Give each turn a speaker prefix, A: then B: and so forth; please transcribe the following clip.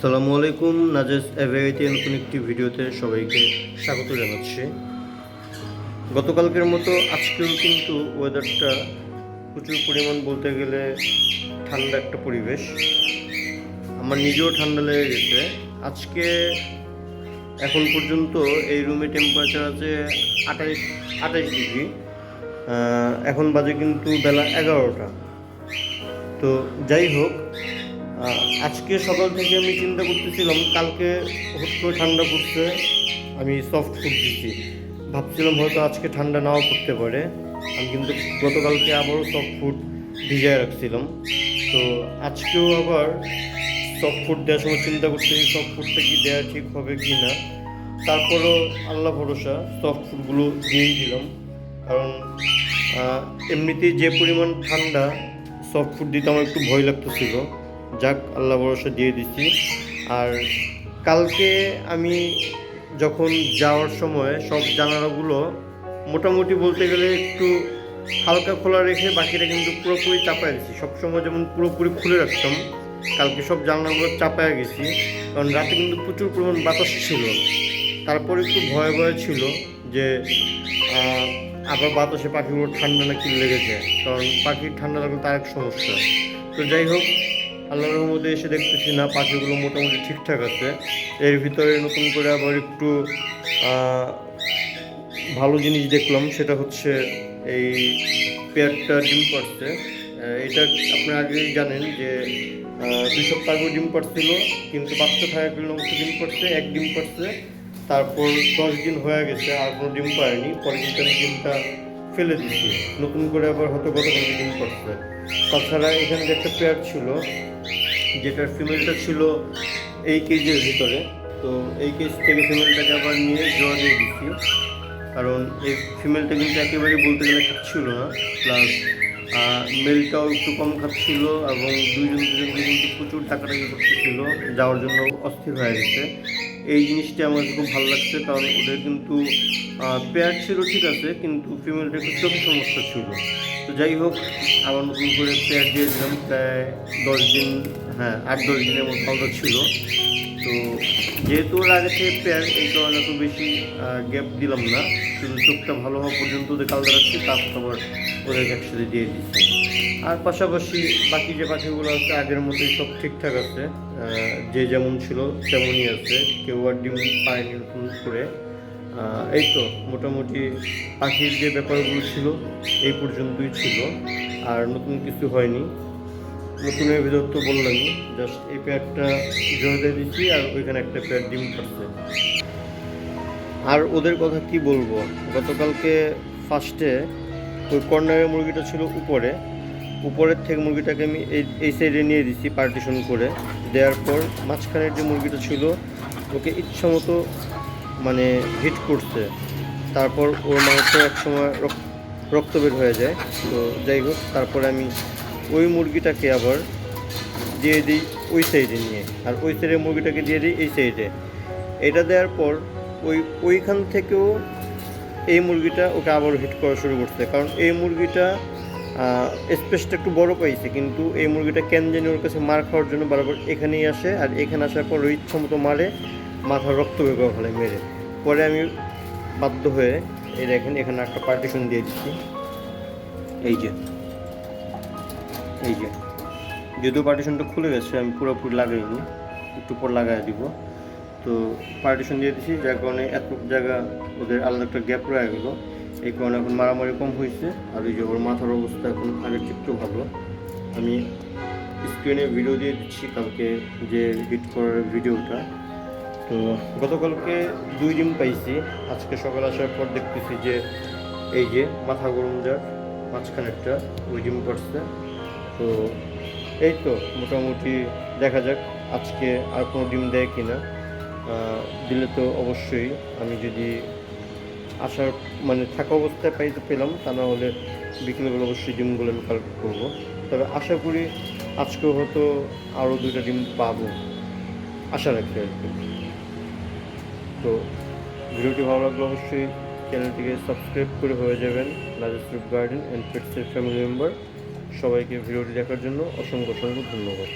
A: আসসালামু আলাইকুম। নাজেস এভেরিতে নতুন একটি ভিডিওতে সবাইকে স্বাগত জানাচ্ছি। গতকালকের মতো আজকেও কিন্তু ওয়েদারটা প্রচুর পরিমাণ বলতে গেলে ঠান্ডা একটা পরিবেশ। আমার নিজেও ঠান্ডা লেগে গেছে। আজকে এখন পর্যন্ত এই রুমে টেম্পারেচার আছে 28 ডিগ্রি। এখন বাজে কিন্তু বেলা 11টা। তো যাই হোক, আজকে সকাল থেকে আমি চিন্তা করতেছিলাম, কালকে হুট করে ঠান্ডা পড়ছে, আমি সফট ফুড দিচ্ছি, ভাবছিলাম হয়তো আজকে ঠান্ডা নাও পড়তে পারে। আমি কিন্তু গতকালকে আবারও সফট ফুড ভিজায় রাখছিলাম। তো আজকেও আবার সফট ফুড দেওয়ার সময় চিন্তা করতেছি সফট ফুডটা কি দেওয়া ঠিক হবে কি না। তারপরও আল্লাহ ভরসা সফট ফুডগুলো দিয়েই দিলাম, কারণ এমনিতেই যে পরিমাণ ঠান্ডা, সফট ফুড দিতে আমার একটু ভয় লাগতেছিল। যাক, আল্লাহ ভরসা দিয়ে দিচ্ছি। আর কালকে আমি যখন যাওয়ার সময় সব জানালাগুলো মোটামুটি বলতে গেলে একটু হালকা খোলা রেখে বাকিটা কিন্তু পুরোপুরি চাপায় দিচ্ছি। সবসময় যেমন পুরোপুরি খুলে রাখতাম, কালকে সব জানালাগুলো চাপায় গেছি, কারণ রাতে কিন্তু প্রচুর পরিমাণ বাতাস ছিল। তারপর একটু ভয় ভয় ছিল যে আবার বাতাসে পাখিগুলো ঠান্ডা নাকি লেগেছে, কারণ পাখির ঠান্ডা লাগলে তার এক সমস্যা। তো যাই হোক, আল্লাহর রহমতে এসে দেখতেছি না, পাখিগুলো মোটামুটি ঠিকঠাক আছে। এর ভিতরে নতুন করে আবার একটু ভালো জিনিস দেখলাম, সেটা হচ্ছে এই পেয়ারটা ডিম পাড়ছে। এটা আপনারা আগেই জানেন যে 2 সপ্তাহ আগে ডিম পাড়ছিল, কিন্তু বাচ্চা থাকাকালীন অবশ্য ডিম পাড়ছে, এক ডিম পাড়ছে। তারপর 10 দিন হয়ে গেছে, আর কোনো ডিম পাড়েনি। পরে কিন্তু আমি ডিমটা ফেলে দিচ্ছি, নতুন করে আবার হয়তো গতকালকে ডিম পাড়ছে। তাছাড়া এখানে যে একটা পেয়ার ছিল, যেটার ফিমেলটা ছিল এই কেজের ভিতরে, তো এই কেজ থেকে ফিমেলটাকে আবার নিয়ে জোয়া দিয়ে দিচ্ছি, কারণ এই ফিমেলটা কিন্তু একেবারেই বলতে গেলে খাচ্ছিল না, প্লাস মেলটাও একটু কম খাচ্ছিল, এবং দুজনকে কিন্তু প্রচুর টাকাটাকি করতেছিল, যাওয়ার জন্য অস্থির হয়ে গেছে। এই জিনিসটা আমার খুব ভালো লাগছে, কারণ ওদের কিন্তু পেয়ার ছিল ঠিক আছে, কিন্তু ফিমেলটা একটু চোখের সমস্যা ছিল। তো যাই হোক, আবার নতুন করে পেয়ার দিয়ে দিলাম। প্রায় 10 দিন, হ্যাঁ 8-10 দিনের মতো আলাদা ছিল। তো যেহেতু ওর আগে থেকে পেয়ার, এই কারণে তো বেশি গ্যাপ দিলাম না, শুধু চোখটা ভালো হওয়া পর্যন্ত ওদের আলাদা রাখছি, তারপর আবার ওদেরকে একসাথে দিয়ে দিচ্ছি। আর পাশাপাশি বাকি যে পাখিগুলো আছে আগের মতোই সব ঠিকঠাক আছে, যে যেমন ছিল তেমনই আছে, কেউ আর ডিম পায়নি নতুন করে। এই তো মোটামুটি পাখির যে ব্যাপারগুলো ছিল এই পর্যন্তই ছিল, আর নতুন কিছু হয়নি। নতুনের ভিতর তো বললামই, জাস্ট এই পেয়ারটা জোরে দিচ্ছি, আর ওইখানে একটা পেয়ার ডিম পাচ্ছে। আর ওদের কথা কি বলবো, গতকালকে ফার্স্টে ওই কর্নারের মুরগিটা ছিল উপরের থেকে মুরগিটাকে আমি এই সাইডে নিয়ে দিচ্ছি পার্টিশন করে। দেওয়ার পর মাঝখানের যে মুরগিটা ছিল ওকে ইচ্ছা মতো মানে হিট করছে, তারপর ওর মাংস একসময় রক্ত বের হয়ে যায়। তো যাই হোক, তারপরে আমি ওই মুরগিটাকে আবার দিয়ে দিই ওই সাইডে নিয়ে, আর ওই সাইডের মুরগিটাকে দিয়ে দিই এই সাইডে। এটা দেওয়ার পর ওইখান থেকেও এই মুরগিটা ওকে আবার হিট করা শুরু করছে, কারণ এই মুরগিটা স্পেসটা একটু বড় পাইছে, কিন্তু এই মুরগিটা কেন জানি ওর কাছে মার খাওয়ার জন্য বারবার এখানেই আসে, আর এখানে আসার পর ওই ইচ্ছা মতো মারে, মাথার রক্ত বের করে ফেলে মেরে। পরে আমি বাধ্য হয়ে এই দেখেন এখানে একটা পার্টিশন দিয়ে দিচ্ছি, এই যে যদিও পার্টিশনটা খুলে গেছে, আমি পুরোপুরি লাগাইনি, একটু পর লাগাই দিব। তো পার্টিশন দিয়ে দিচ্ছি, যার কারণে এত জায়গা ওদের আলাদা একটা গ্যাপ রয়ে গেলো, এই কারণে এখন মারামারি কম হয়েছে। আর ওই যে ওর মাথার অবস্থা এখন আগের চেয়ে একটু ভালো। আমি স্ক্রিনে ভিডিও দিয়ে দিচ্ছি কালকে যে হিট করার ভিডিওটা। তো গতকালকে 2 ডিম পাইছি, আজকে সকাল আসার পর দেখতেছি যে এই যে মাথা গরম যার মাঝখানে একটা ওই ডিম পড়ছে। তো এই তো মোটামুটি দেখা যাক আজকে আর কোনো ডিম দেয় কি না। দিলে তো অবশ্যই, আমি যদি আসার মানে থাকা অবস্থায় পাইতে পেলাম, তা না হলে বিকেলবেলা অবশ্যই ডিমগুলো আমি কালেক্ট করবো। তবে আশা করি আজকেও হয়তো আরও 2টা ডিম পাবো, আশা রাখি আর কি। তো ভিডিওটি ভালো লাগলে অবশ্যই চ্যানেলটিকে সাবস্ক্রাইব করে হয়ে যাবেন নাজেস ফ্রুট গার্ডেন অ্যান্ড পেটসের ফ্যামিলি মেম্বার। সবাইকে ভিডিওটি দেখার জন্য অসংখ্য ধন্যবাদ।